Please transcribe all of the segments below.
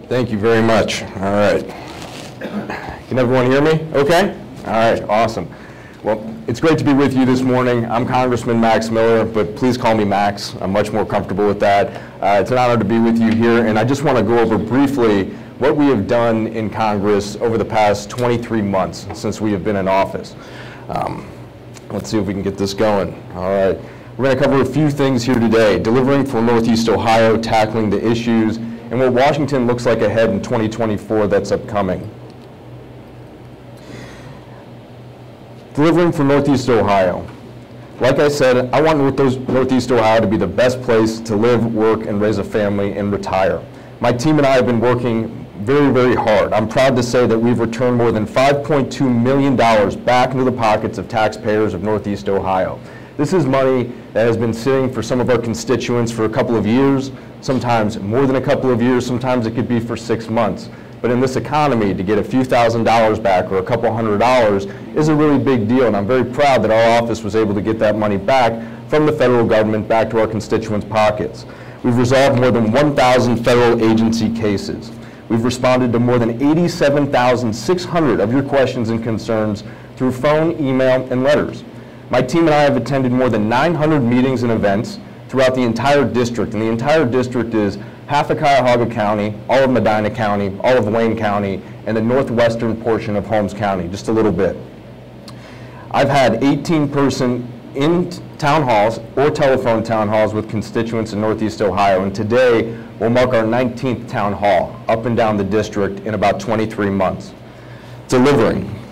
Thank you very much. All right. Can everyone hear me? Okay? All right, awesome. Well, it's great to be with you this morning. I'm Congressman Max Miller, but please call me Max. I'm much more comfortable with that. It's an honor to be with you here, and I just want to go over briefly what we have done in Congress over the past 23 months since we have been in office. Let's see if we can get this going. All right. We're going to cover a few things here today: delivering for Northeast Ohio, tackling the issues, and what Washington looks like ahead in 2024 that's upcoming. Delivering for Northeast Ohio. Like I said, I want Northeast Ohio to be the best place to live, work, and raise a family and retire. My team and I have been working very, very hard. I'm proud to say that we've returned more than $5.2 million back into the pockets of taxpayers of Northeast Ohio. This is money that has been sitting for some of our constituents for a couple of years, sometimes more than a couple of years, sometimes it could be for 6 months. But in this economy, to get a few $1,000s back or a couple $100s is a really big deal, and I'm very proud that our office was able to get that money back from the federal government back to our constituents' pockets. We've resolved more than 1,000 federal agency cases. We've responded to more than 87,600 of your questions and concerns through phone, email, and letters. My team and I have attended more than 900 meetings and events throughout the entire district, and the entire district is half of Cuyahoga County, all of Medina County, all of Wayne County, and the northwestern portion of Holmes County, just a little bit. I've had 18-person in town halls or telephone town halls with constituents in Northeast Ohio, and today we'll mark our 19th town hall up and down the district in about 23 months. Delivering.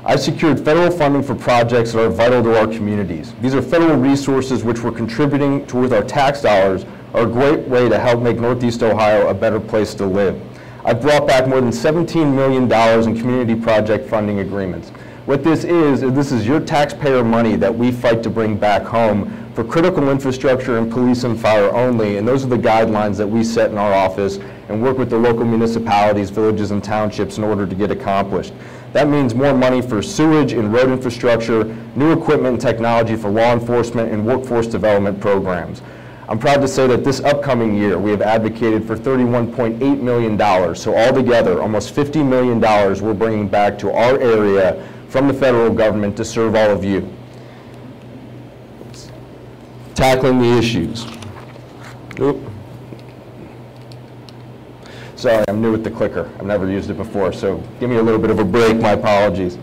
I secured federal funding for projects that are vital to our communities. These are federal resources which we're contributing to with our tax dollars are a great way to help make Northeast Ohio a better place to live. I've brought back more than $17 million in community project funding agreements. What this is your taxpayer money that we fight to bring back home for critical infrastructure and police and fire only, and those are the guidelines that we set in our office and work with the local municipalities, villages, and townships in order to get accomplished. That means more money for sewage and road infrastructure, new equipment and technology for law enforcement, and workforce development programs. I'm proud to say that this upcoming year we have advocated for $31.8 million, so altogether almost $50 million we're bringing back to our area from the federal government to serve all of you. Tackling the issues. Oop. Sorry, I'm new with the clicker. I've never used it before, so give me a little bit of a break. My apologies.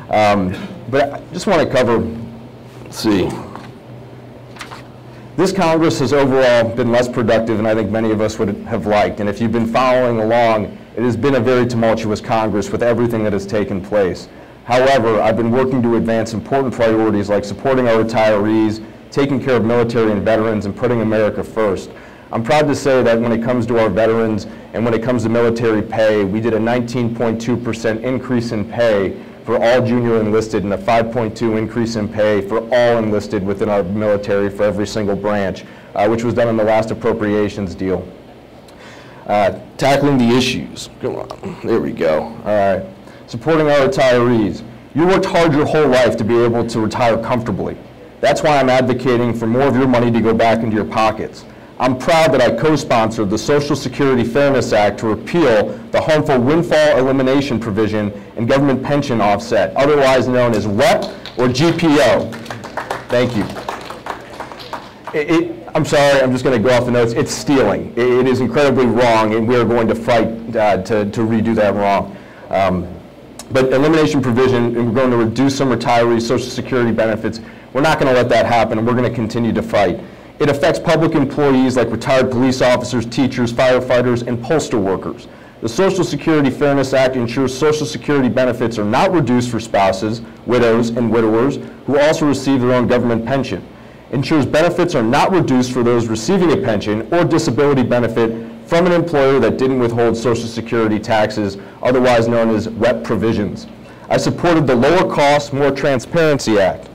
But I just want to cover, let's see. This Congress has overall been less productive than I think many of us would have liked. And if you've been following along, it has been a very tumultuous Congress with everything that has taken place. However, I've been working to advance important priorities like supporting our retirees, taking care of military and veterans, and putting America first. I'm proud to say that when it comes to our veterans and when it comes to military pay, we did a 19.2% increase in pay for all junior enlisted and a 5.2% increase in pay for all enlisted within our military for every single branch, which was done in the last appropriations deal. Tackling the issues. Come on, there we go. All right. Supporting our retirees. You worked hard your whole life to be able to retire comfortably. That's why I'm advocating for more of your money to go back into your pockets. I'm proud that I co-sponsored the Social Security Fairness Act to repeal the harmful windfall elimination provision in government pension offset, otherwise known as WEP or GPO. Thank you. I'm sorry, I'm just going to go off the notes. It's stealing. It is incredibly wrong, and we are going to fight to redo that wrong. But elimination provision, and we're going to reduce some retirees' Social Security benefits. We're not going to let that happen, and we're going to continue to fight. It affects public employees like retired police officers, teachers, firefighters, and postal workers. The Social Security Fairness Act ensures Social Security benefits are not reduced for spouses, widows, and widowers who also receive their own government pension. Ensures benefits are not reduced for those receiving a pension or disability benefit from an employer that didn't withhold Social Security taxes, otherwise known as WEP provisions. I supported the Lower Cost, More Transparency Act.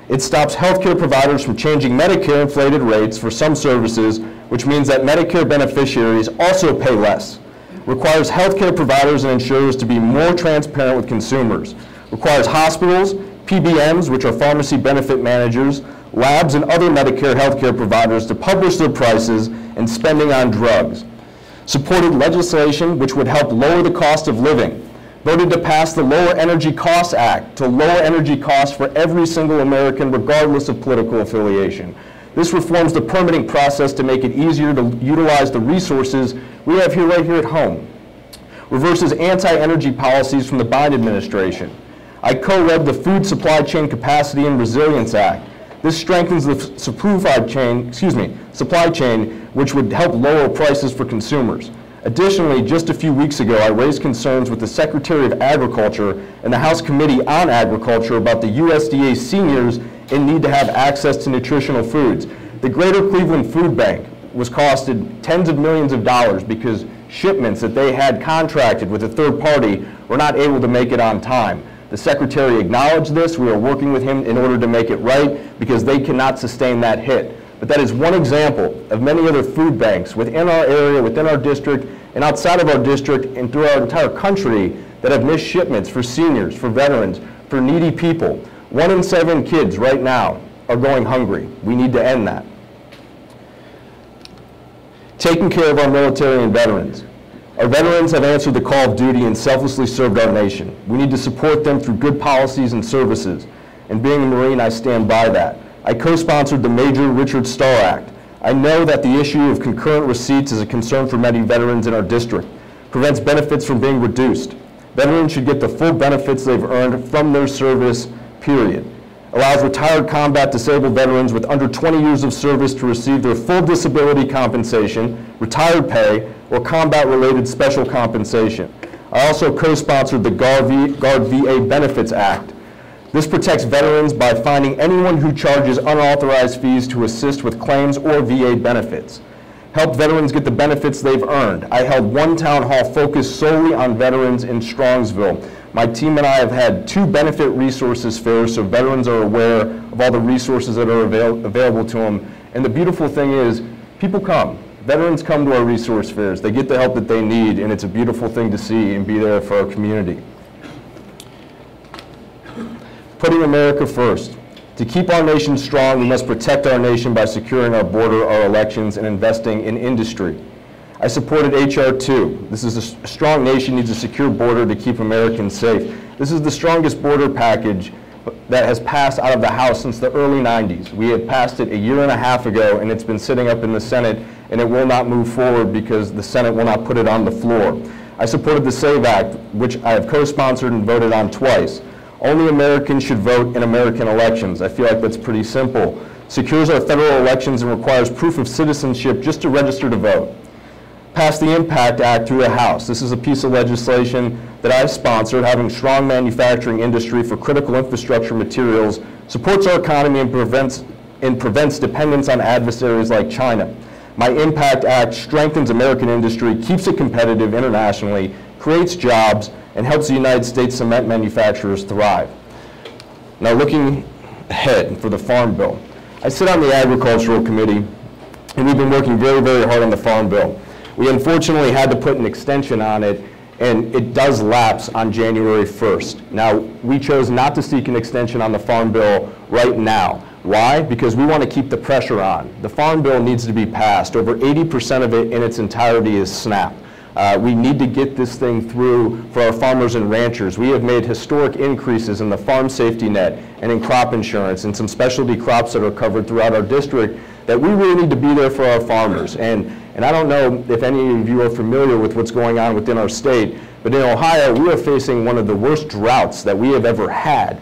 It stops healthcare providers from changing Medicare inflated rates for some services, which means that Medicare beneficiaries also pay less. Requires healthcare providers and insurers to be more transparent with consumers. Requires hospitals, PBMs, which are pharmacy benefit managers, labs, and other Medicare healthcare providers to publish their prices and spending on drugs. Supported legislation which would help lower the cost of living. Voted to pass the Lower Energy Costs Act to lower energy costs for every single American regardless of political affiliation. This reforms the permitting process to make it easier to utilize the resources we have here right here at home. Reverses anti-energy policies from the Biden administration. I co-led the Food Supply Chain Capacity and Resilience Act. This strengthens the supply chain, which would help lower prices for consumers. Additionally, just a few weeks ago, I raised concerns with the Secretary of Agriculture and the House Committee on Agriculture about the USDA seniors in need to have access to nutritional foods. The Greater Cleveland Food Bank was costed tens of millions of dollars because shipments that they had contracted with a third party were not able to make it on time. The Secretary acknowledged this. We are working with him in order to make it right because they cannot sustain that hit. But that is one example of many other food banks within our area, within our district, and outside of our district and through our entire country that have missed shipments for seniors, for veterans, for needy people. 1 in 7 kids right now are going hungry. We need to end that. Taking care of our military and veterans. Our veterans have answered the call of duty and selflessly served our nation. We need to support them through good policies and services. And being a Marine, I stand by that. I co-sponsored the Major Richard Starr Act. I know that the issue of concurrent receipts is a concern for many veterans in our district. Prevents benefits from being reduced. Veterans should get the full benefits they've earned from their service, period. Allows retired combat disabled veterans with under 20 years of service to receive their full disability compensation, retired pay, or combat-related special compensation. I also co-sponsored the Guard VA Benefits Act. This protects veterans by fining anyone who charges unauthorized fees to assist with claims or VA benefits. Help veterans get the benefits they've earned. I held one town hall focused solely on veterans in Strongsville. My team and I have had 2 benefit resources fairs so veterans are aware of all the resources that are available to them. And the beautiful thing is, people come. Veterans come to our resource fairs. They get the help that they need, and it's a beautiful thing to see and be there for our community. Putting America first. To keep our nation strong, we must protect our nation by securing our border, our elections, and investing in industry. I supported H.R. 2. This is a strong nation needs a secure border to keep Americans safe. This is the strongest border package that has passed out of the House since the early 90s. We had passed it a year and a half ago, and it's been sitting up in the Senate, and it will not move forward because the Senate will not put it on the floor. I supported the SAVE Act, which I have co-sponsored and voted on twice. Only Americans should vote in American elections. I feel like that's pretty simple. Secures our federal elections and requires proof of citizenship just to register to vote. Passed the IMPACT Act through the House. This is a piece of legislation that I sponsored, having strong manufacturing industry for critical infrastructure materials, supports our economy and prevents dependence on adversaries like China. My IMPACT Act strengthens American industry, keeps it competitive internationally, creates jobs, and helps the United States cement manufacturers thrive. Now looking ahead for the Farm Bill. I sit on the Agricultural Committee, and we've been working very, very hard on the Farm Bill. We unfortunately had to put an extension on it, and it does lapse on January 1st. Now, we chose not to seek an extension on the Farm Bill right now. Why? Because we want to keep the pressure on. The Farm Bill needs to be passed. Over 80% of it in its entirety is SNAP. We need to get this thing through for our farmers and ranchers. We have made historic increases in the farm safety net and in crop insurance and some specialty crops that are covered throughout our district that we really need to be there for our farmers. And I don't know if any of you are familiar with what's going on within our state, but in Ohio, we are facing one of the worst droughts that we have ever had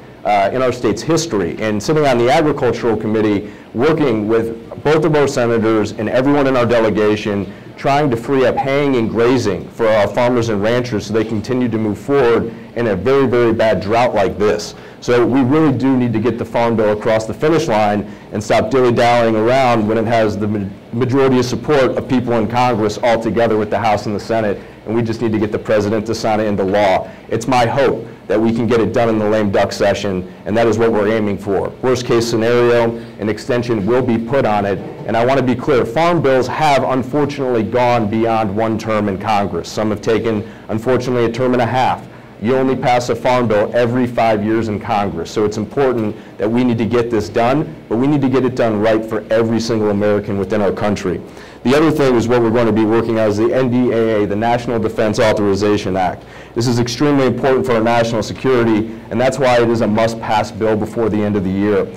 in our state's history. And sitting on the Agricultural Committee, working with both of our senators and everyone in our delegation, trying to free up haying and grazing for our farmers and ranchers so they continue to move forward in a very, very bad drought like this. So we really do need to get the Farm Bill across the finish line and stop dilly-dallying around when it has the majority of support of people in Congress all together with the House and the Senate, and we just need to get the President to sign it into law. It's my hope that we can get it done in the lame duck session, and that is what we're aiming for. Worst case scenario, an extension will be put on it, and I want to be clear, farm bills have unfortunately gone beyond one term in Congress. Some have taken, unfortunately, a term and a half. You only pass a farm bill every 5 years in Congress. So it's important that we need to get this done, but we need to get it done right for every single American within our country. The other thing is what we're going to be working on is the NDAA, the National Defense Authorization Act. This is extremely important for our national security, and that's why it is a must-pass bill before the end of the year.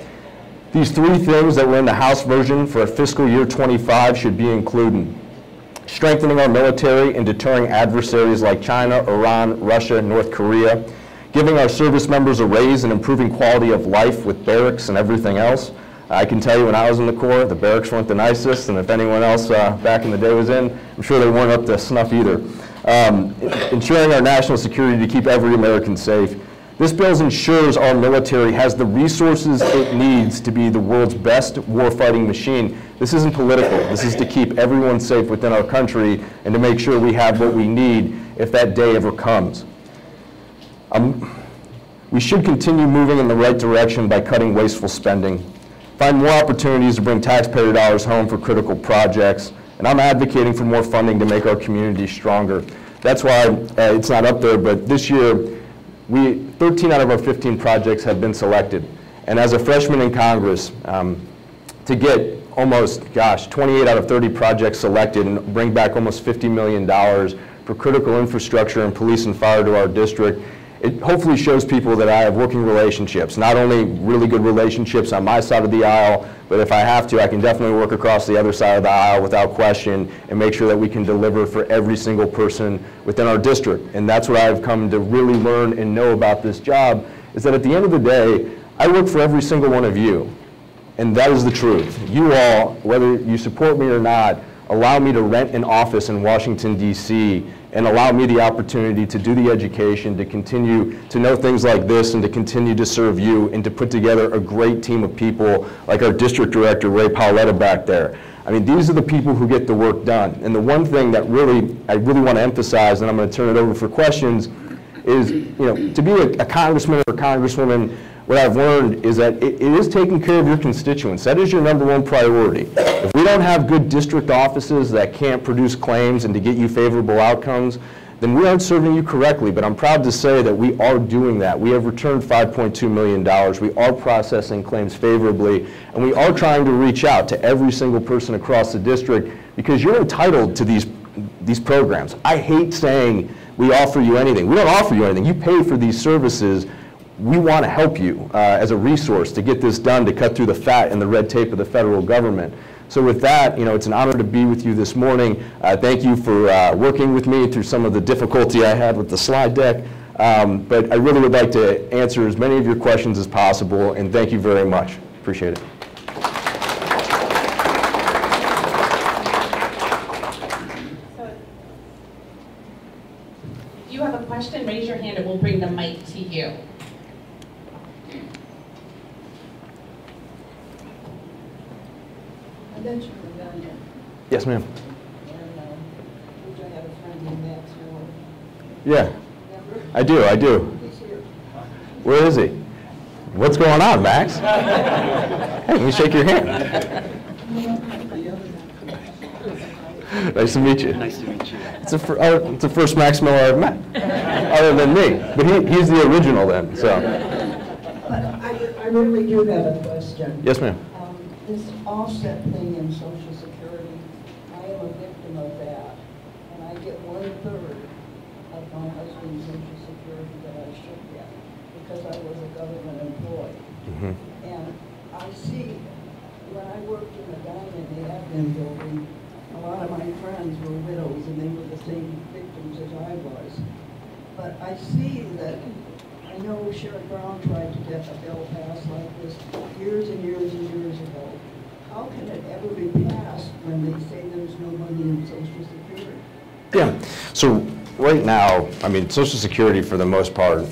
These three things that were in the House version for fiscal year 25 should be included. Strengthening our military and deterring adversaries like China, Iran, Russia, and North Korea. Giving our service members a raise and improving quality of life with barracks and everything else. I can tell you when I was in the Corps, the barracks weren't the nicest, and if anyone else back in the day was in, I'm sure they weren't up to snuff either. Ensuring our national security to keep every American safe. This bill ensures our military has the resources it needs to be the world's best warfighting machine. This isn't political. This is to keep everyone safe within our country and to make sure we have what we need if that day ever comes. We should continue moving in the right direction by cutting wasteful spending. Find more opportunities to bring taxpayer dollars home for critical projects, and I'm advocating for more funding to make our community stronger. That's why it's not up there, but this year, 13 out of our 15 projects have been selected. And as a freshman in Congress, to get almost, 28 out of 30 projects selected and bring back almost $50 million for critical infrastructure and police and fire to our district, it hopefully shows people that I have working relationships, not only really good relationships on my side of the aisle, but if I have to, I can definitely work across the other side of the aisle without question and make sure that we can deliver for every single person within our district. And that's what I've come to really learn and know about this job, is that at the end of the day, I work for every single one of you. And that is the truth. You all, whether you support me or not, allow me to rent an office in Washington, D.C., and allow me the opportunity to do the education, to continue to know things like this, and to continue to serve you, and to put together a great team of people like our district director, Ray Paoletta, back there. I mean, these are the people who get the work done. And the one thing that I really want to emphasize, and I'm going to turn it over for questions, is, to be a congressman or a congresswoman, what I've learned is that it is taking care of your constituents. That is your #1 priority. If we don't have good district offices that can't produce claims and to get you favorable outcomes, then we aren't serving you correctly. But I'm proud to say that we are doing that. We have returned $5.2 million. We are processing claims favorably, and we are trying to reach out to every single person across the district because you're entitled to these programs. I hate saying we offer you anything. We don't offer you anything. You pay for these services. We want to help you as a resource to get this done, to cut through the fat and the red tape of the federal government. So with that, it's an honor to be with you this morning. Thank you for working with me through some of the difficulty I had with the slide deck. But I really would like to answer as many of your questions as possible, and thank you very much. Appreciate it. So if you have a question, raise your hand and we'll bring the mic to you. Yes, ma'am. I have a friend named Max Miller. Yeah, I do. He's here. Where is he? What's going on, Max? Hey, let me shake your hand. Nice to meet you. Nice to meet you. It's the first Max Miller I've met, other than me. But he's the original then, so. But I really do have a question. Yes, ma'am. This offset thing in Social Security, I am a victim of that. And I get 1/3 of my husband's Social Security that I should get because I was a government employee. Mm-hmm. And I see, when I worked in the diamond, the admin building, a lot of my friends were widows and they were the same victims as I was. But I see that, I know Sherrod Brown tried to get a bill passed like this years and years and years ago. How can it ever be passed when they say there's no money in Social Security? Yeah, so right now, I mean, Social Security for the most part,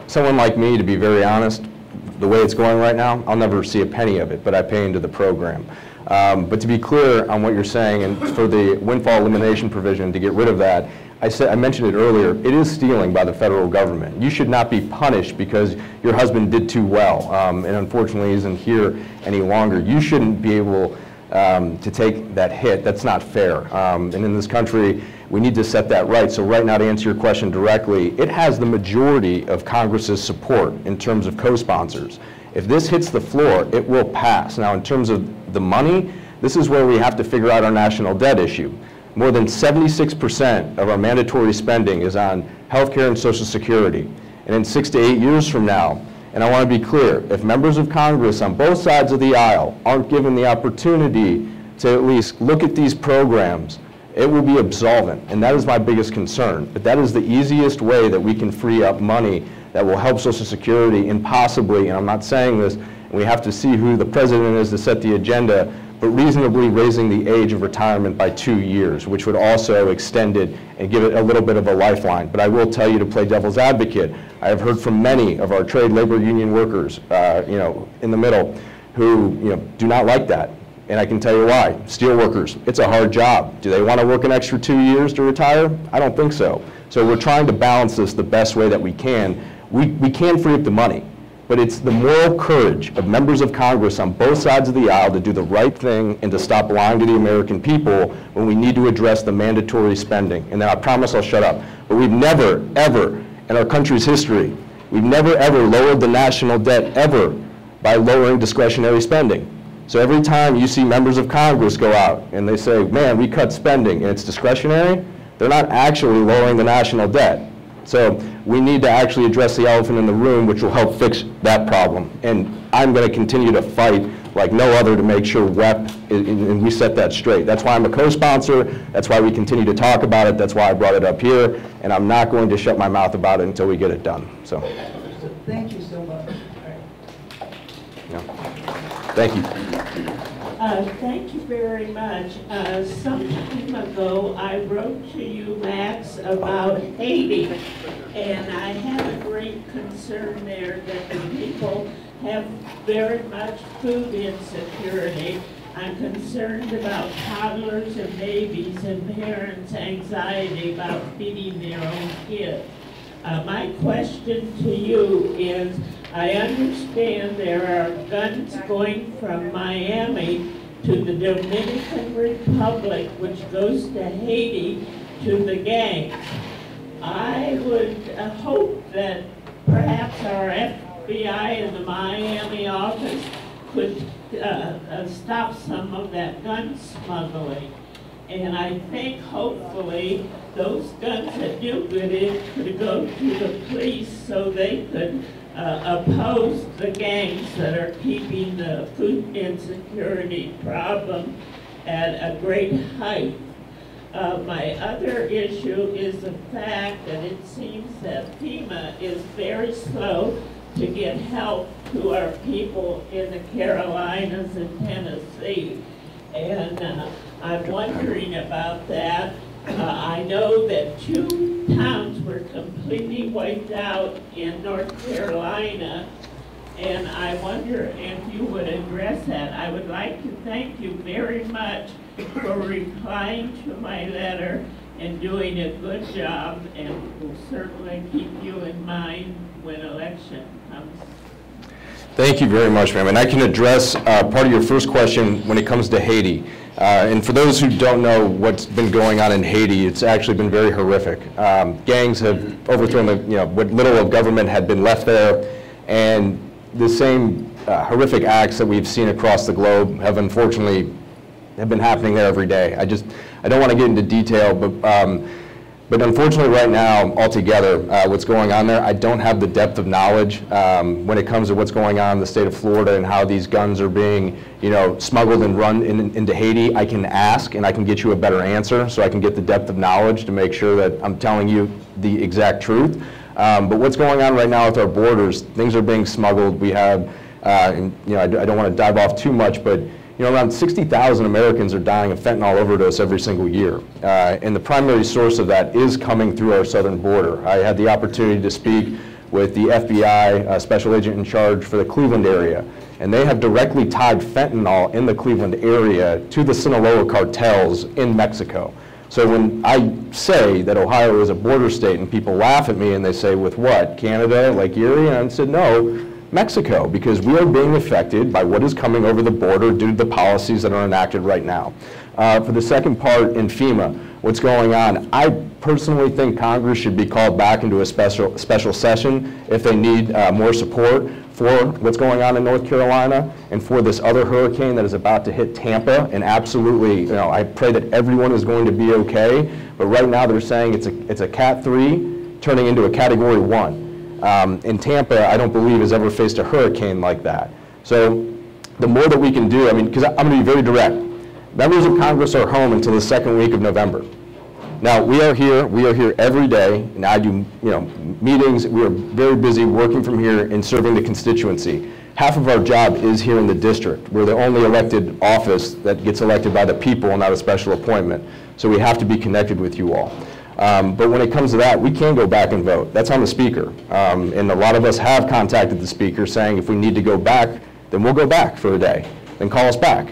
someone like me, to be very honest, the way it's going right now, I'll never see a penny of it, but I pay into the program. But to be clear on what you're saying, and for the windfall elimination provision, to get rid of that, I mentioned it earlier, it is stealing by the federal government. You should not be punished because your husband did too well and unfortunately isn't here any longer. You shouldn't be able to take that hit. That's not fair. And in this country, we need to set that right. So right now, to answer your question directly, it has the majority of Congress's support in terms of co-sponsors. If this hits the floor, it will pass. Now, in terms of the money, this is where we have to figure out our national debt issue. More than 76% of our mandatory spending is on healthcare and Social Security. And in 6 to 8 years from now, and I want to be clear, if members of Congress on both sides of the aisle aren't given the opportunity to at least look at these programs, it will be absolvent, and that is my biggest concern. But that is the easiest way that we can free up money that will help Social Security and possibly, and I'm not saying this, and we have to see who the president is to set the agenda, but reasonably raising the age of retirement by 2 years, which would also extend it and give it a little bit of a lifeline. But I will tell you, to play devil's advocate, I have heard from many of our trade labor union workers, in the middle, who do not like that. And I can tell you why. Steel workers, it's a hard job. Do they want to work an extra 2 years to retire? I don't think so. So we're trying to balance this the best way that we can. We can free up the money, but it's the moral courage of members of Congress on both sides of the aisle to do the right thing and to stop lying to the American people when we need to address the mandatory spending. And then I promise I'll shut up. But we've never, ever, in our country's history, we've never, ever lowered the national debt, ever, by lowering discretionary spending. So every time you see members of Congress go out and they say, man, we cut spending and it's discretionary, they're not actually lowering the national debt. So we need to actually address the elephant in the room, which will help fix that problem. And I'm going to continue to fight like no other to make sure WEP, and we set that straight. That's why I'm a co-sponsor. That's why we continue to talk about it. That's why I brought it up here. And I'm not going to shut my mouth about it until we get it done. So thank you so much. Yeah. Thank you. Thank you very much. Some time ago, I wrote to you, Max, about Haiti, and I have a great concern there that the people have very much food insecurity. I'm concerned about toddlers and babies and parents' anxiety about feeding their own kids. My question to you is, I understand there are guns going from Miami to the Dominican Republic, which goes to Haiti, to the gangs. I would hope that perhaps our FBI in the Miami office could stop some of that gun smuggling. And I think hopefully those guns that do get in could go to the police so they could oppose the gangs that are keeping the food insecurity problem at a great height. My other issue is the fact that it seems that FEMA is very slow to get help to our people in the Carolinas and Tennessee. And I'm wondering about that. I know that 2 towns were completely wiped out in North Carolina, and I wonder if you would address that. I would like to thank you very much for replying to my letter and doing a good job, and will certainly keep you in mind when election comes. Thank you very much, ma'am. And I can address part of your first question when it comes to Haiti. And for those who don't know what's been going on in Haiti, it's actually been very horrific. Gangs have overthrown what little of government had been left there, and the same horrific acts that we've seen across the globe have unfortunately been happening there every day. I don't want to get into detail, but unfortunately right now, altogether, what's going on there, I don't have the depth of knowledge when it comes to what's going on in the state of Florida and how these guns are being, smuggled and run into Haiti. I can ask and I can get you a better answer, so I can get the depth of knowledge to make sure that I'm telling you the exact truth. But what's going on right now with our borders, things are being smuggled. We have, I don't want to dive off too much, but around 60,000 Americans are dying of fentanyl overdose every single year. And the primary source of that is coming through our southern border. I had the opportunity to speak with the FBI special agent in charge for the Cleveland area. And they have directly tied fentanyl in the Cleveland area to the Sinaloa cartels in Mexico. So when I say that Ohio is a border state and people laugh at me and they say, with what, Canada, like Erie? And I said, no, Mexico, because we are being affected by what is coming over the border due to the policies that are enacted right now. For the second part in FEMA, what's going on, I personally think Congress should be called back into a special session if they need more support for what's going on in North Carolina and for this other hurricane that is about to hit Tampa. And absolutely, you know, I pray that everyone is going to be okay, but right now they're saying it's a Cat 3 turning into a Category 1. And Tampa, I don't believe, has ever faced a hurricane like that. So the more that we can do, I mean, because I'm going to be very direct. Members of Congress are home until the second week of November. Now, we are here every day, and I do, you know, meetings. We are very busy working from here and serving the constituency. Half of our job is here in the district. We're the only elected office that gets elected by the people and not a special appointment. So we have to be connected with you all. But when it comes to that, we can go back and vote. That's on the speaker. And a lot of us have contacted the speaker saying if we need to go back, then we'll go back for a day. Then call us back.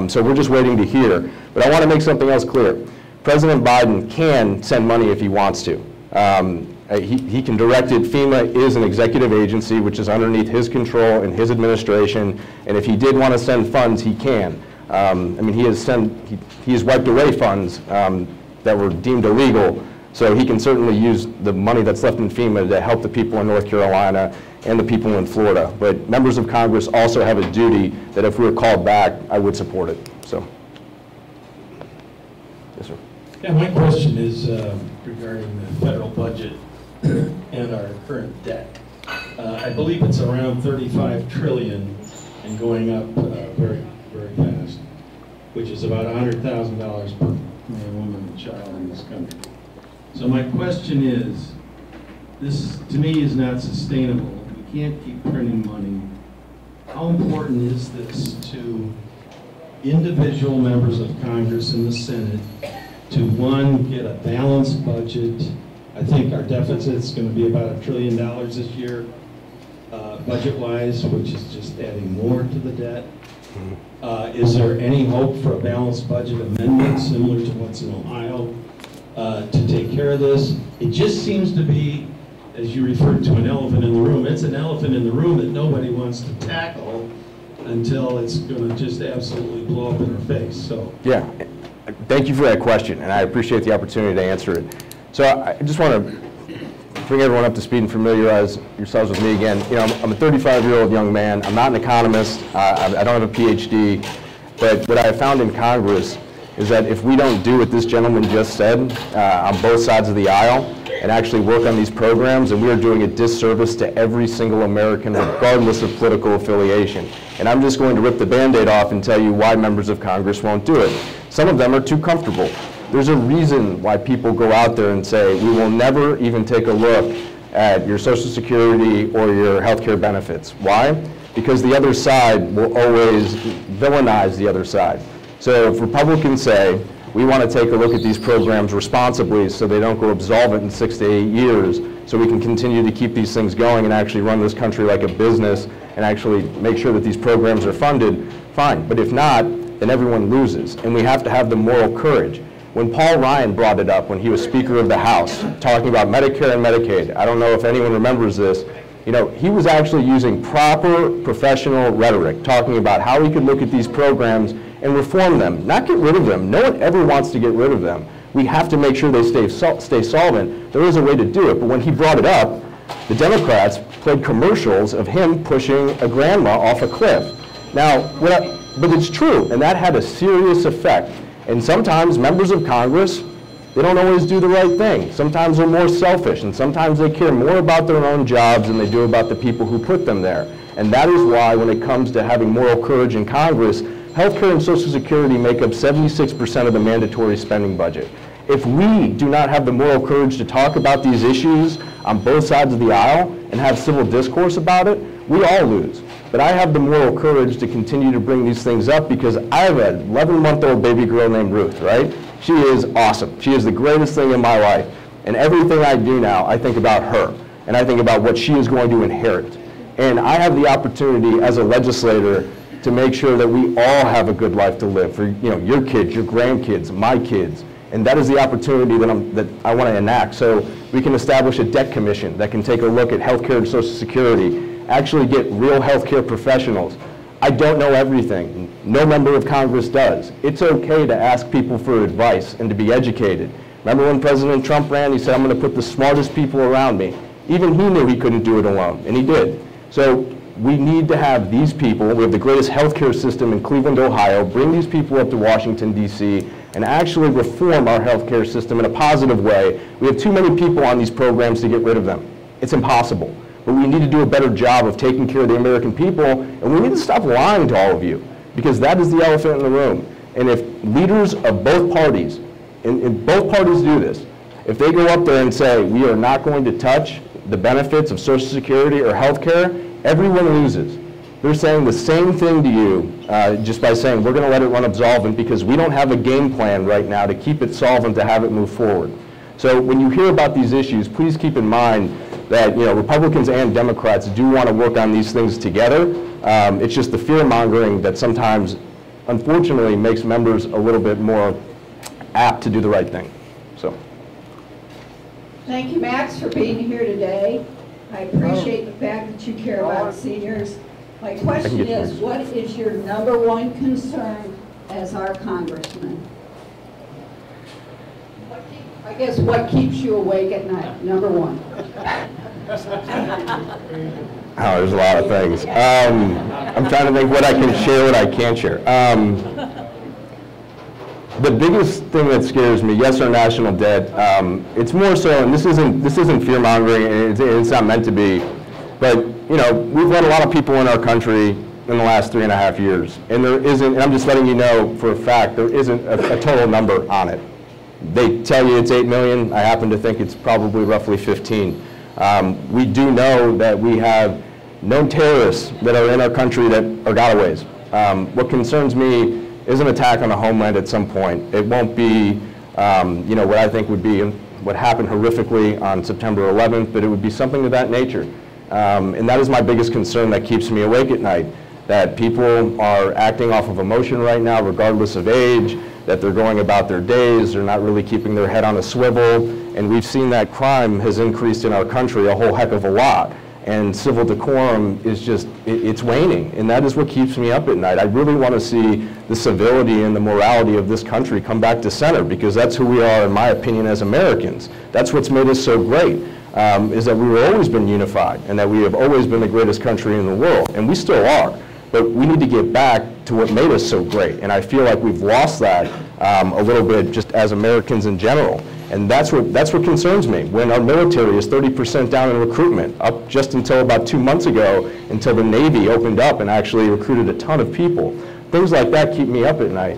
So we're just waiting to hear. But I want to make something else clear. President Biden can send money if he wants to. He can direct it. FEMA is an executive agency which is underneath his control and his administration. And if he did want to send funds, he can. I mean, he has wiped away funds that were deemed illegal. So he can certainly use the money that's left in FEMA to help the people in North Carolina and the people in Florida. But members of Congress also have a duty that if we were called back, I would support it. So, yes, sir. Yeah, my question is regarding the federal budget and our current debt. I believe it's around $35 trillion and going up very, very fast, which is about $100,000 per man, woman, and child in this country. So my question is, this to me is not sustainable. We can't keep printing money. How important is this to individual members of Congress and the Senate to, one, get a balanced budget? I think our deficit's going to be about $1 trillion this year, budget-wise, which is just adding more to the debt. Is there any hope for a balanced budget amendment similar to what's in Ohio to take care of this? It just seems to be, as you referred to, an elephant in the room. It's an elephant in the room that nobody wants to tackle until it's going to just absolutely blow up in our face. So Yeah, thank you for that question, and I appreciate the opportunity to answer it. So I just want to bring everyone up to speed and familiarize yourselves with me again. You know, I'm a 35-year-old young man. I'm not an economist. I don't have a PhD. But what I have found in Congress is that if we don't do what this gentleman just said on both sides of the aisle and actually work on these programs, and we are doing a disservice to every single American regardless of political affiliation. And I'm just going to rip the Band-Aid off and tell you why members of Congress won't do it. Some of them are too comfortable. There's a reason why people go out there and say, we will never even take a look at your Social Security or your health care benefits. Why? Because the other side will always villainize the other side. So if Republicans say, we want to take a look at these programs responsibly so they don't go absolvent in 6 to 8 years, so we can continue to keep these things going and actually run this country like a business and actually make sure that these programs are funded, fine. But if not, then everyone loses. And we have to have the moral courage. When Paul Ryan brought it up when he was Speaker of the House, talking about Medicare and Medicaid, I don't know if anyone remembers this, you know, he was actually using proper professional rhetoric, talking about how we could look at these programs and reform them, not get rid of them. No one ever wants to get rid of them. We have to make sure they stay solvent. There is a way to do it, but when he brought it up, the Democrats played commercials of him pushing a grandma off a cliff. Now, but it's true, and that had a serious effect. And sometimes members of Congress, they don't always do the right thing. Sometimes they're more selfish, and sometimes they care more about their own jobs than they do about the people who put them there. And that is why when it comes to having moral courage in Congress, healthcare and Social Security make up 76% of the mandatory spending budget. If we do not have the moral courage to talk about these issues on both sides of the aisle and have civil discourse about it, we all lose. But I have the moral courage to continue to bring these things up because I have an 11-month-old baby girl named Ruth, right? She is awesome. She is the greatest thing in my life. And everything I do now, I think about her. And I think about what she is going to inherit. And I have the opportunity as a legislator to make sure that we all have a good life to live for, you know, your kids, your grandkids, my kids. And that is the opportunity that I want to enact. So we can establish a debt commission that can take a look at healthcare and Social Security actually get real healthcare professionals. I don't know everything. No member of Congress does. It's okay to ask people for advice and to be educated. Remember when President Trump ran, he said, I'm going to put the smartest people around me. Even he knew he couldn't do it alone, and he did. So we need to have these people. We have the greatest healthcare system in Cleveland, Ohio. Bring these people up to Washington, D.C., and actually reform our healthcare system in a positive way. We have too many people on these programs to get rid of them. It's impossible. But we need to do a better job of taking care of the American people, and we need to stop lying to all of you, because that is the elephant in the room. And if leaders of both parties, and both parties do this, if they go up there and say, we are not going to touch the benefits of Social Security or health care, everyone loses. They're saying the same thing to you just by saying, we're going to let it run absolvent because we don't have a game plan right now to keep it solvent, to have it move forward. So when you hear about these issues, please keep in mind that Republicans and Democrats do want to work on these things together. It's just the fear-mongering that sometimes, unfortunately, makes members a little bit more apt to do the right thing. So. Thank you, Max, for being here today. I appreciate the fact that you care about seniors. My question is, what is your #1 concern as our congressman? I guess what keeps you awake at night, #1? Oh, there's a lot of things. I'm trying to think what I can share, what I can't share. The biggest thing that scares me, yes, our national debt. It's more so, and this isn't fear-mongering, and it's not meant to be, but we've let a lot of people in our country in the last 3.5 years, and there isn't. And I'm just letting you know for a fact there isn't a total number on it. They tell you it's 8 million. I happen to think it's probably roughly 15. We do know that we have known terrorists that are in our country that are gotaways. What concerns me is an attack on a homeland at some point. It won't be, what I think would be what happened horrifically on September 11th, but it would be something of that nature. And that is my biggest concern that keeps me awake at night, that people are acting off of emotion right now, regardless of age, that they're going about their days, they're not really keeping their head on a swivel, and we've seen that crime has increased in our country a whole heck of a lot. And civil decorum is just, it's waning, and that is what keeps me up at night. I really want to see the civility and the morality of this country come back to center, because that's who we are, in my opinion, as Americans. That's what's made us so great, is that we've always been unified, and that we have always been the greatest country in the world, and we still are. But we need to get back to what made us so great, and I feel like we've lost that a little bit just as Americans in general. And that's what concerns me, when our military is 30% down in recruitment, up just until about 2 months ago, until the Navy opened up and actually recruited a ton of people. Things like that keep me up at night.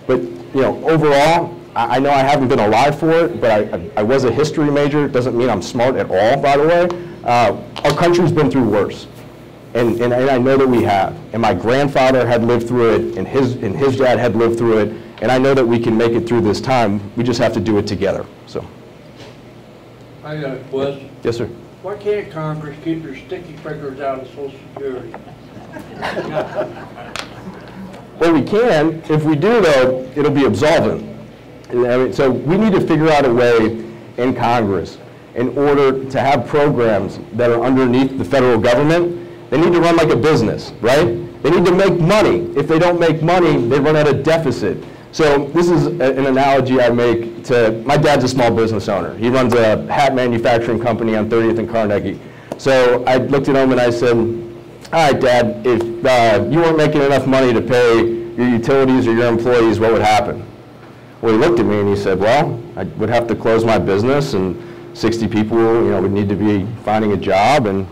But overall, I know I haven't been alive for it, but I was a history major. It doesn't mean I'm smart at all, by the way. Our country's been through worse. And I know that we have. And my grandfather had lived through it, and his dad had lived through it. And I know that we can make it through this time. We just have to do it together. So. I got a question. Yes, sir. Why can't Congress keep their sticky fingers out of Social Security? Well, we can. If we do, though, it'll be absolvent. So we need to figure out a way in Congress, in order to have programs that are underneath the federal government. They need to run like a business, right? They need to make money. If they don't make money, they run at a deficit. So this is an analogy I make to, my dad's a small business owner. He runs a hat manufacturing company on 30th and Carnegie. So I looked at him and I said, all right, Dad, if you weren't making enough money to pay your utilities or your employees, what would happen? Well, he looked at me and he said, well, I would have to close my business, and 60 people, would need to be finding a job, and,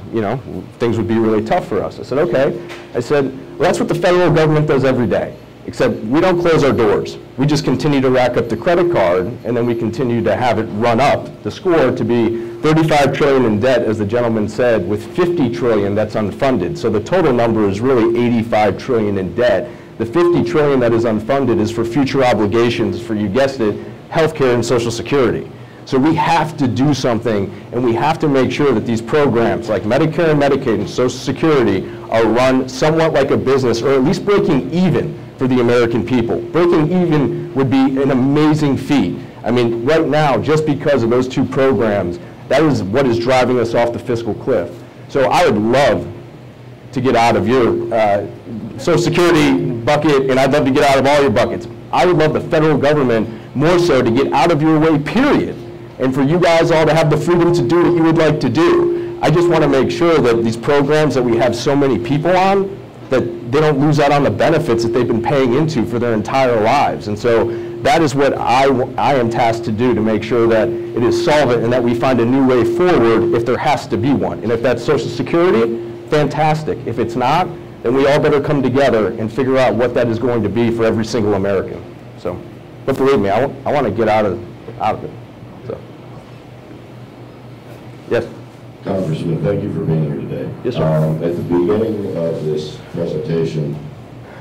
things would be really tough for us. I said, okay. I said, well, that's what the federal government does every day, except we don't close our doors. We just continue to rack up the credit card, and then we continue to have it run up the score to be 35 trillion in debt, as the gentleman said, with 50 trillion that's unfunded. So the total number is really 85 trillion in debt. The 50 trillion that is unfunded is for future obligations for, you guessed it, healthcare and Social Security. So we have to do something, and we have to make sure that these programs like Medicare and Medicaid and Social Security are run somewhat like a business, or at least breaking even for the American people. Breaking even would be an amazing feat. I mean, right now, just because of those two programs, that is what is driving us off the fiscal cliff. So I would love to get out of your Social Security bucket, and I'd love to get out of all your buckets. I would love the federal government more so to get out of your way, period, and for you guys all to have the freedom to do what you would like to do. I just want to make sure that these programs that we have so many people on, that they don't lose out on the benefits that they've been paying into for their entire lives. And so that is what I am tasked to do, to make sure that it is solvent and that we find a new way forward if there has to be one. And if that's Social Security, fantastic. If it's not, then we all better come together and figure out what that is going to be for every single American. So, but believe me, I want to get out of it. So, yes. Congressman, thank you for being here today. Yes, sir. At the beginning of this presentation,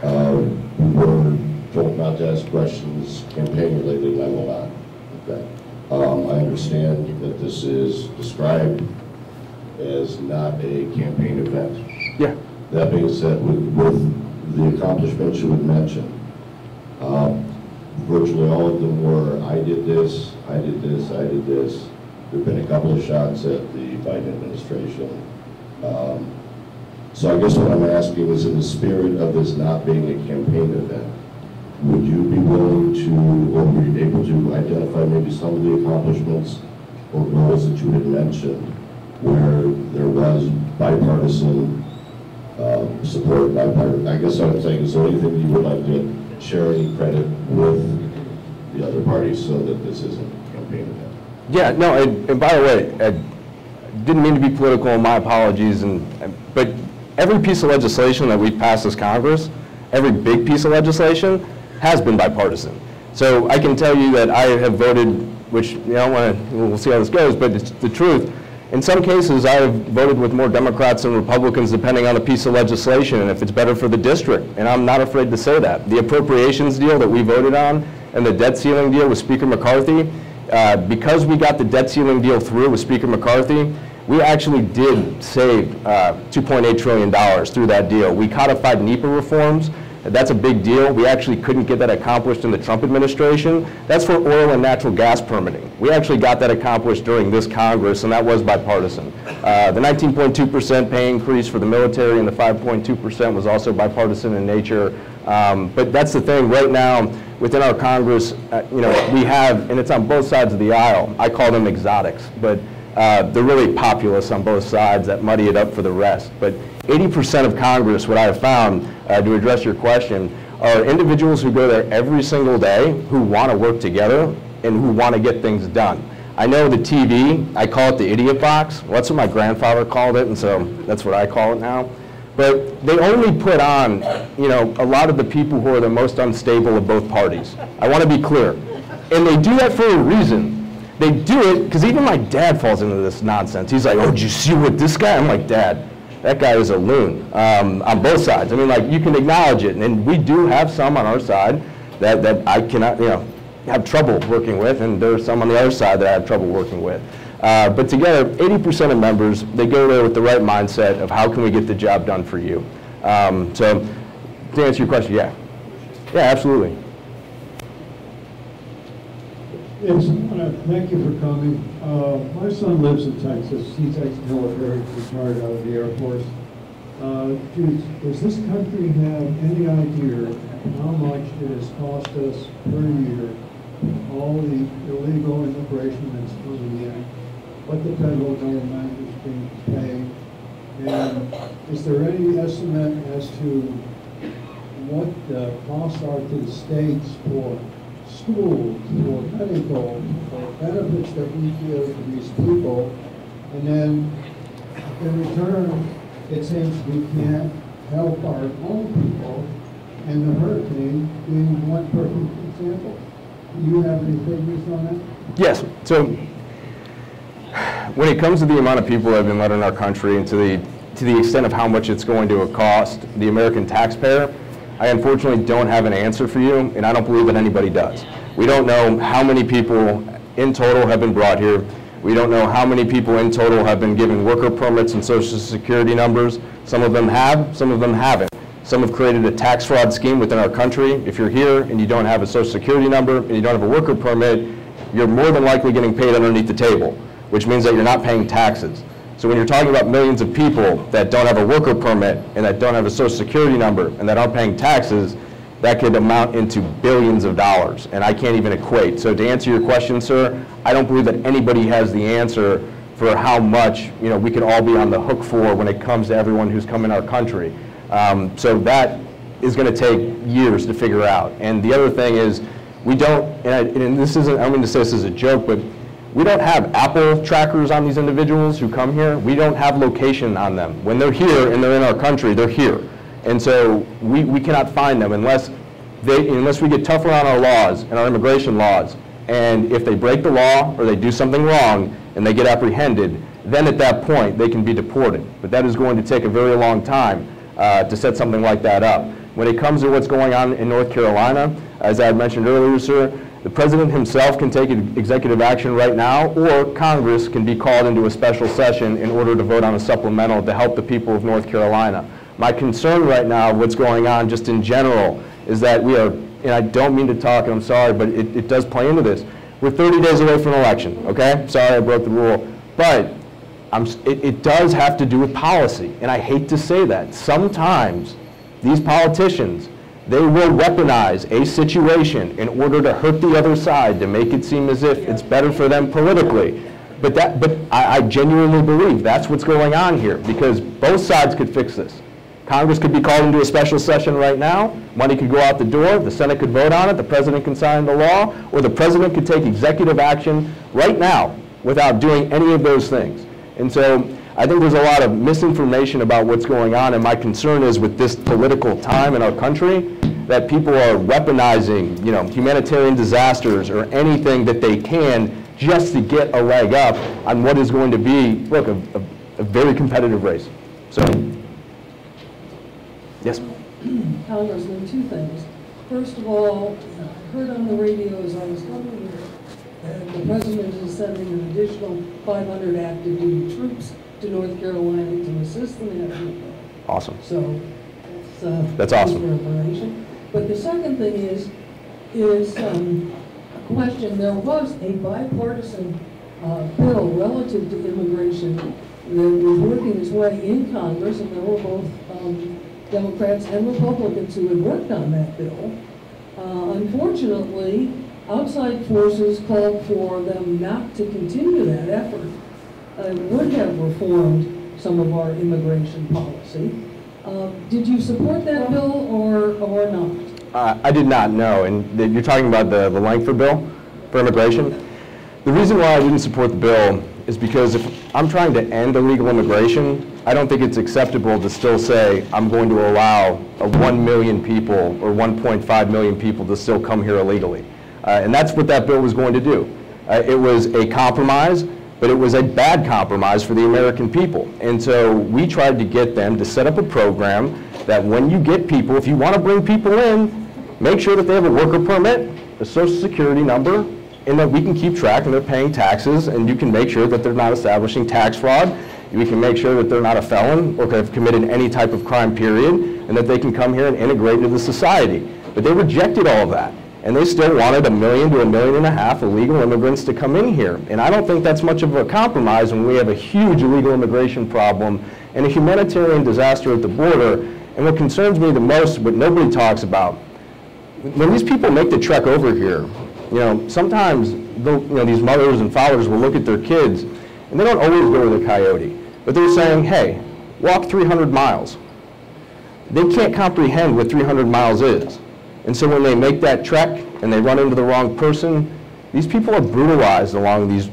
we were told not to ask questions campaign related, and I will not. Okay. I understand that this is described as not a campaign event. Yeah. That being said, with the accomplishments you had mentioned, virtually all of them were, I did this, I did this, I did this. There have been a couple of shots at the Biden administration. So I guess what I'm asking is, in the spirit of this not being a campaign event, would you be willing to, or be able to identify maybe some of the accomplishments or goals that you had mentioned where there was bipartisan support? I guess what I'm saying, is there anything you would like to share any credit with the other parties so that this isn't a campaign event? Yeah, no, and by the way, I didn't mean to be political, and my apologies, but every piece of legislation that we've passed as Congress, every big piece of legislation, has been bipartisan. So I can tell you that I have voted, which, we'll see how this goes, but it's the truth. In some cases, I have voted with more Democrats than Republicans depending on the piece of legislation and if it's better for the district, and I'm not afraid to say that. The appropriations deal that we voted on and the debt ceiling deal with Speaker McCarthy, because we got the debt ceiling deal through with Speaker McCarthy, we actually did save $2.8 trillion through that deal. We codified NEPA reforms. That's a big deal. We actually couldn't get that accomplished in the Trump administration. That's for oil and natural gas permitting. We actually got that accomplished during this Congress, and that was bipartisan. The 19.2% pay increase for the military and the 5.2% was also bipartisan in nature. But that's the thing. Right now, within our Congress, we have, and it's on both sides of the aisle. I call them exotics, but they're really populists on both sides that muddy it up for the rest. But 80% of Congress, what I have found, to address your question, are individuals who go there every single day, who want to work together and who want to get things done. I know the TV, I call it the idiot box. Well, that's what my grandfather called it, and so that's what I call it now. But they only put on, a lot of the people who are the most unstable of both parties. I want to be clear. And they do that for a reason. They do it because even my dad falls into this nonsense. He's like, oh, did you see what this guy? I'm like, Dad, that guy is a loon on both sides. I mean, like, you can acknowledge it. And we do have some on our side that I cannot, have trouble working with, and there are some on the other side that I have trouble working with. But together, 80% of members, they go there with the right mindset of how can we get the job done for you. So to answer your question, yeah. Yeah, absolutely. Yes, thank you for coming. My son lives in Texas. He's ex-military, retired out of the Air Force. Does this country have any idea how much it has cost us per year, all the illegal immigration that's coming in, what the federal government is being paid, and is there any estimate as to what the costs are to the states for schools, for medical, for benefits that we give to these people, and then in return, it seems we can't help our own people, and the hurricane being one perfect example. Do you have any figures on that? Yes. So when it comes to the amount of people that have been let in our country, and to the extent of how much it's going to cost the American taxpayer, I unfortunately don't have an answer for you, and I don't believe that anybody does. We don't know how many people in total have been brought here. We don't know how many people in total have been given worker permits and Social Security numbers. Some of them have, some of them haven't. Some have created a tax fraud scheme within our country. If you're here and you don't have a Social Security number and you don't have a worker permit, you're more than likely getting paid underneath the table, which means that you're not paying taxes. So when you're talking about millions of people that don't have a worker permit and that don't have a social security number and that aren't paying taxes, that could amount into billions of dollars, and I can't even equate. So to answer your question, sir, I don't believe that anybody has the answer for how much we could all be on the hook for when it comes to everyone who's come in our country. So that is going to take years to figure out. And the other thing is, we don't, and this isn't, I don't mean to say this as a joke, but we don't have Apple trackers on these individuals who come here. We don't have location on them. When they're here and they're in our country, they're here. And so we cannot find them unless we get tougher on our laws and our immigration laws. And if they break the law or they do something wrong and they get apprehended, then at that point they can be deported. But that is going to take a very long time to set something like that up. When it comes to what's going on in North Carolina, as I had mentioned earlier, sir, the president himself can take executive action right now, or Congress can be called into a special session in order to vote on a supplemental to help the people of North Carolina. My concern right now, what's going on just in general, is that we are, and I don't mean to talk, and I'm sorry, but it does play into this. We're 30 days away from an election, okay? Sorry I broke the rule. But it does have to do with policy, and I hate to say that. Sometimes these politicians, they will weaponize a situation in order to hurt the other side, to make it seem as if it's better for them politically. But I genuinely believe that's what's going on here, because both sides could fix this. Congress could be called into a special session right now, money could go out the door, the Senate could vote on it, the president can sign the law, or the president could take executive action right now without doing any of those things. And so I think there's a lot of misinformation about what's going on, and my concern is with this political time in our country that people are weaponizing, humanitarian disasters or anything that they can just to get a leg up on what is going to be, look, a very competitive race. So, yes? Congressman, two things. First of all, I heard on the radio as I was coming here that the president is sending an additional 500 active duty troops to North Carolina to assist the national guard. Awesome. So that's awesome. Information. But the second thing is a question. There was a bipartisan bill relative to immigration that was working its way in Congress, and there were both Democrats and Republicans who had worked on that bill. Unfortunately, outside forces called for them not to continue that effort. Would have reformed some of our immigration policy. Did you support that bill or not? I did not, no. And you're talking about the Langford bill for immigration? The reason why I didn't support the bill is because if I'm trying to end illegal immigration, I don't think it's acceptable to still say I'm going to allow 1 million people or 1.5 million people to still come here illegally. And that's what that bill was going to do. It was a compromise, but it was a bad compromise for the American people. And so we tried to get them to set up a program that when you get people, if you want to bring people in, make sure that they have a worker permit, a social security number, and that we can keep track and they're paying taxes, and you can make sure that they're not establishing tax fraud. We can make sure that they're not a felon or have committed any type of crime, period, and that they can come here and integrate into the society. But they rejected all of that. And they still wanted 1 million to 1.5 million illegal immigrants to come in here. And I don't think that's much of a compromise when we have a huge illegal immigration problem and a humanitarian disaster at the border. And what concerns me the most, what nobody talks about, when these people make the trek over here, sometimes these mothers and fathers will look at their kids, and they don't always go with a coyote. But they're saying, hey, walk 300 miles. They can't comprehend what 300 miles is. And so when they make that trek and they run into the wrong person, these people are brutalized along these,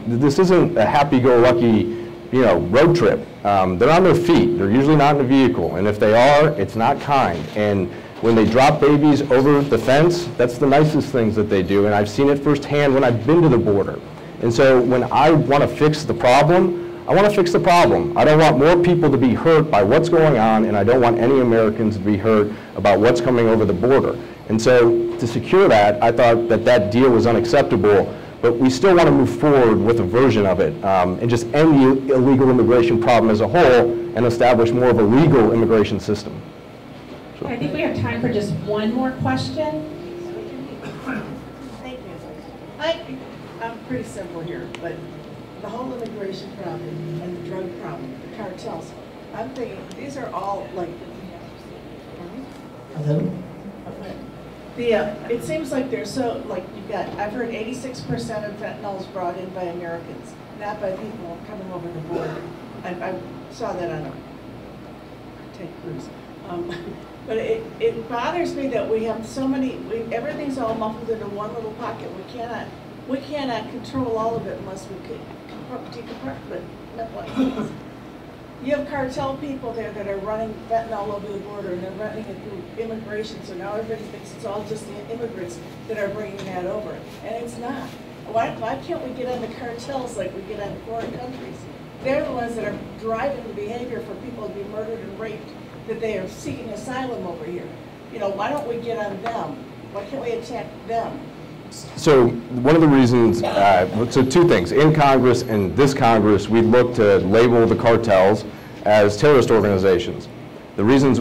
this isn't a happy-go-lucky, road trip. They're on their feet. They're usually not in a vehicle. And if they are, it's not kind. And when they drop babies over the fence, that's the nicest things that they do. And I've seen it firsthand when I've been to the border. And so when I want to fix the problem, I want to fix the problem. I don't want more people to be hurt by what's going on, and I don't want any Americans to be hurt about what's coming over the border. And so to secure that, I thought that deal was unacceptable, but we still want to move forward with a version of it and just end the illegal immigration problem as a whole and establish more of a legal immigration system. So. I think we have time for just one more question. Thank you. I'm pretty simple here, but the whole immigration problem and the drug problem, the cartels, I'm thinking, these are all like, Hello? it seems like they're so, like you've got, I've heard 86% of fentanyl is brought in by Americans, not by people coming over the border. I saw that on a Ted Cruz. But it bothers me that we have so many, everything's all muffled into one little pocket. We cannot control all of it unless we decompartment. You have cartel people there that are running fentanyl over the border, and they're running it through immigration, so now everybody thinks it's all just the immigrants that are bringing that over, and it's not. Why can't we get on the cartels like we get on foreign countries? They're the ones that are driving the behavior for people to be murdered and raped, that they are seeking asylum over here. You know, why don't we get on them? Why can't we attack them? So one of the reasons, so two things. In Congress and this Congress, we look to label the cartels as terrorist organizations. The reasons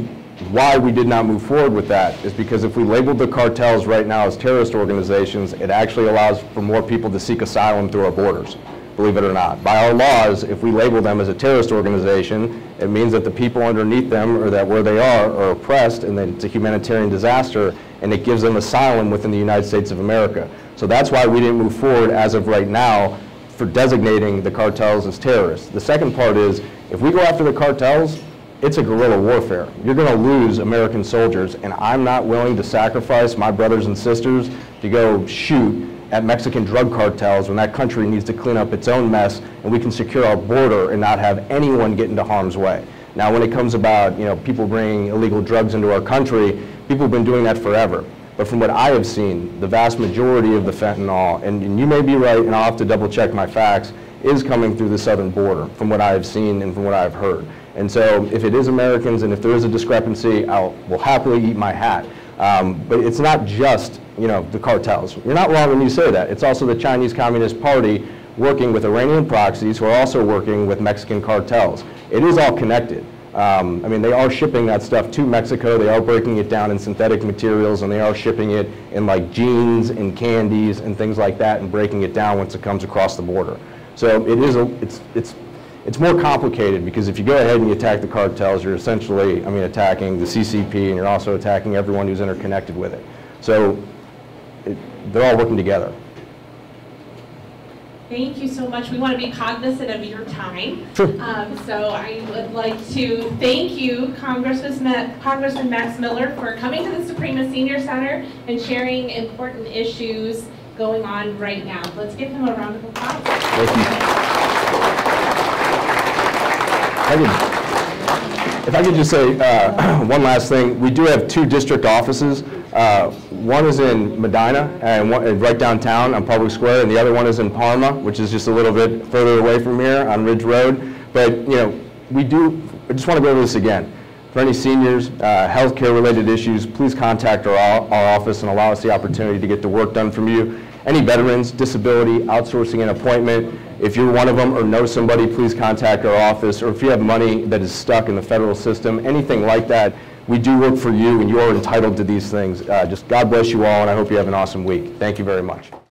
why we did not move forward with that is because if we labeled the cartels right now as terrorist organizations, it actually allows for more people to seek asylum through our borders, believe it or not. By our laws, if we label them as a terrorist organization, it means that the people underneath them, or that where they are oppressed, and that it's a humanitarian disaster, and it gives them asylum within the United States of America. So that's why we didn't move forward as of right now for designating the cartels as terrorists. The second part is, if we go after the cartels, it's a guerrilla warfare. You're going to lose American soldiers, and I'm not willing to sacrifice my brothers and sisters to go shoot at Mexican drug cartels when that country needs to clean up its own mess, and we can secure our border and not have anyone get into harm's way. Now, when it comes about, people bringing illegal drugs into our country, people have been doing that forever. But from what I have seen, the vast majority of the fentanyl, and you may be right, and I'll have to double check my facts, is coming through the southern border, from what I have seen and from what I've heard. And so if it is Americans, and if there is a discrepancy, will happily eat my hat. But it's not just, the cartels. You're not wrong when you say that. It's also the Chinese Communist Party working with Iranian proxies who are also working with Mexican cartels. It is all connected. They are shipping that stuff to Mexico. They are breaking it down in synthetic materials, and they are shipping it in like jeans and candies and things like that, and breaking it down once it comes across the border. So it is it's more complicated, because if you go ahead and you attack the cartels, you're essentially, attacking the CCP, and you're also attacking everyone who's interconnected with it. So they're all working together. Thank you so much. We want to be cognizant of your time. Sure. So I would like to thank you, Congressman Max Miller, for coming to the Soprema Senior Center and sharing important issues going on right now. Let's give him a round of applause. Thank you. If I could just say one last thing. We do have two district offices. One is in Medina, and right downtown on Public Square, and the other one is in Parma, which is just a little bit further away from here on Ridge Road. But I just want to go over this again. For any seniors, healthcare related issues, please contact our office and allow us the opportunity to get the work done from you. Any veterans, disability, outsourcing an appointment, if you're one of them or know somebody, please contact our office. Or if you have money that is stuck in the federal system, anything like that, we do work for you, and you are entitled to these things. Just God bless you all, and I hope you have an awesome week. Thank you very much.